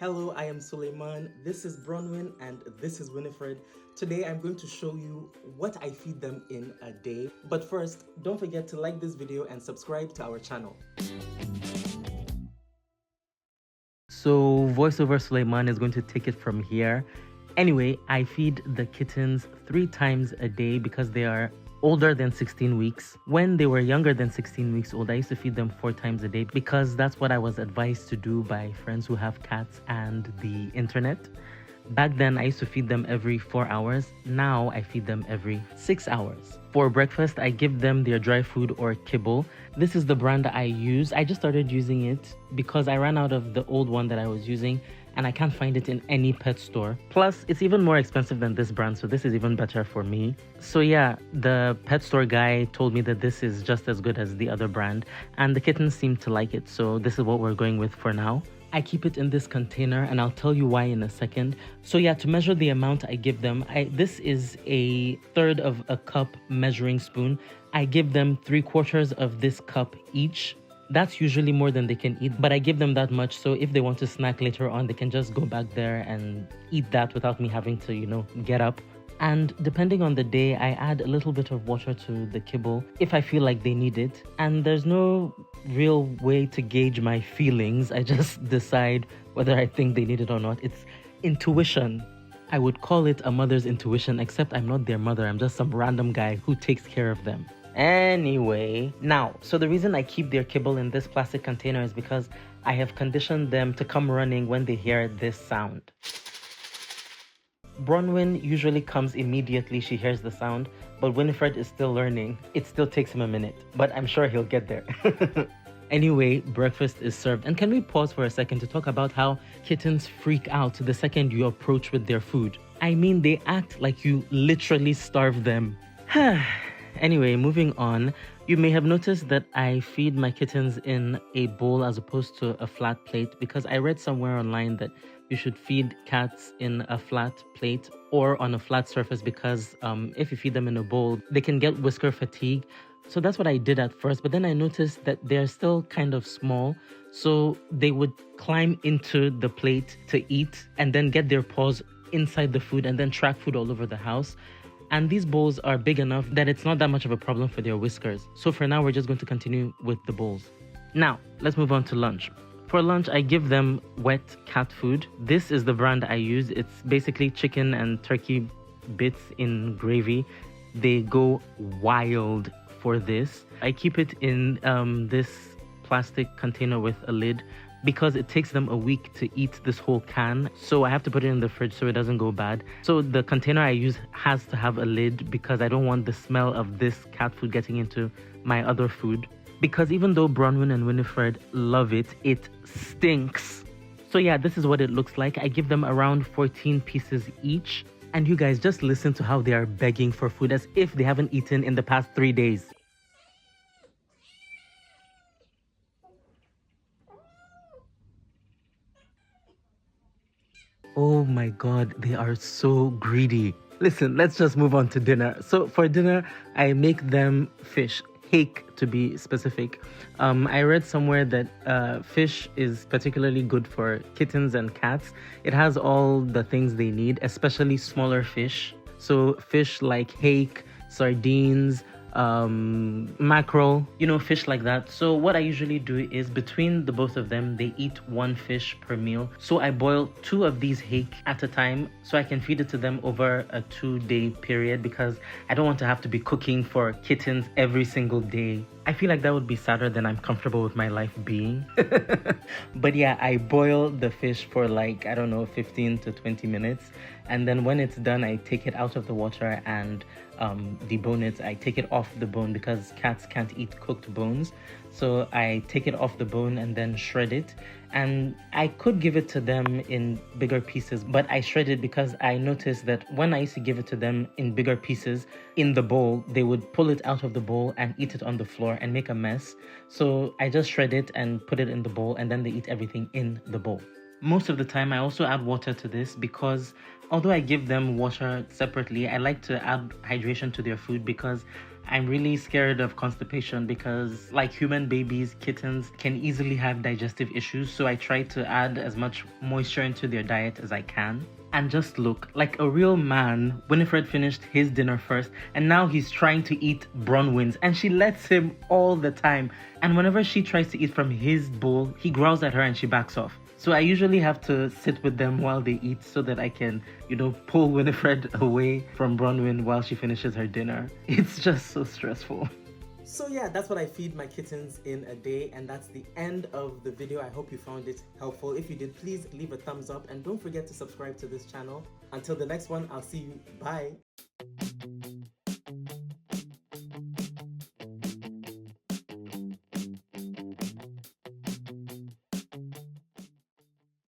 Hello, I am Suleiman, this is Bronwyn, and this is Winifred. Today I'm going to show you what I feed them in a day. But first, don't forget to like this video and subscribe to our channel. So voiceover Suleiman is going to take it from here. Anyway, I feed the kittens 3 times a day because they are older than 16 weeks. When they were younger than 16 weeks old, I used to feed them 4 times a day because that's what I was advised to do by friends who have cats and the internet. Back then, I used to feed them every 4 hours. Now, I feed them every 6 hours. For breakfast, I give them their dry food or kibble. This is the brand I use. I just started using it because I ran out of the old one that I was using and I can't find it in any pet store. Plus, it's even more expensive than this brand, so this is even better for me. So yeah, the pet store guy told me that this is just as good as the other brand, and the kittens seem to like it, so this is what we're going with for now. I keep it in this container and I'll tell you why in a second. So yeah, to measure the amount I give them, this is a 1/3 of a cup measuring spoon. I give them 3/4 of this cup each. That's usually more than they can eat, but I give them that much so if they want to snack later on, they can just go back there and eat that without me having to, get up. And depending on the day, I add a little bit of water to the kibble if I feel like they need it. And there's no real way to gauge my feelings. I just decide whether I think they need it or not. It's intuition. I would call it a mother's intuition, except I'm not their mother. I'm just some random guy who takes care of them. Anyway, now, so the reason I keep their kibble in this plastic container is because I have conditioned them to come running when they hear this sound. Bronwyn usually comes immediately she hears the sound, but Winifred is still learning. It still takes him a minute, but I'm sure he'll get there. Anyway, breakfast is served. And can we pause for a second to talk about how kittens freak out the second you approach with their food? I mean, they act like you literally starve them. Anyway, moving on, you may have noticed that I feed my kittens in a bowl as opposed to a flat plate because I read somewhere online that you should feed cats in a flat plate or on a flat surface because if you feed them in a bowl, they can get whisker fatigue. So that's what I did at first, but then I noticed that they're still kind of small, so they would climb into the plate to eat and then get their paws inside the food and then track food all over the house. And these bowls are big enough that it's not that much of a problem for their whiskers. So for now, we're just going to continue with the bowls. Now, let's move on to lunch. For lunch, I give them wet cat food. This is the brand I use. It's basically chicken and turkey bits in gravy. They go wild for this. I keep it in this plastic container with a lid because it takes them a week to eat this whole can. So I have to put it in the fridge so it doesn't go bad. So the container I use has to have a lid because I don't want the smell of this cat food getting into my other food. Because even though Bronwyn and Winifred love it, it stinks. So yeah, this is what it looks like. I give them around 14 pieces each. And you guys just listen to how they are begging for food as if they haven't eaten in the past 3 days. Oh my God, they are so greedy. Listen, let's just move on to dinner. So for dinner, I make them fish. Hake to be specific. I read somewhere that fish is particularly good for kittens and cats. It has all the things they need, especially smaller fish. So fish like hake, sardines, mackerel, fish like that. So what I usually do is between the both of them, they eat 1 fish per meal. So I boil 2 of these hake at a time so I can feed it to them over a 2-day period because I don't want to have to be cooking for kittens every single day. I feel like that would be sadder than I'm comfortable with my life being. But yeah, I boil the fish for 15 to 20 minutes. And then when it's done, I take it out of the water and debone it. I take it off the bone because cats can't eat cooked bones. So I take it off the bone and then shred it. And I could give it to them in bigger pieces, but I shred it because I noticed that when I used to give it to them in bigger pieces in the bowl, they would pull it out of the bowl and eat it on the floor and make a mess. So I just shred it and put it in the bowl and then they eat everything in the bowl. Most of the time, I also add water to this because although I give them water separately, I like to add hydration to their food because I'm really scared of constipation because, like human babies, kittens can easily have digestive issues. So I try to add as much moisture into their diet as I can. And just look, like a real man, Winifred finished his dinner first, and now he's trying to eat Bronwyn's, and she lets him all the time. And whenever she tries to eat from his bowl, he growls at her and she backs off. So I usually have to sit with them while they eat so that I can, pull Winifred away from Bronwyn while she finishes her dinner. It's just so stressful. So yeah, that's what I feed my kittens in a day, and that's the end of the video. I hope you found it helpful. If you did, please leave a thumbs up and don't forget to subscribe to this channel. Until the next one, I'll see you. Bye.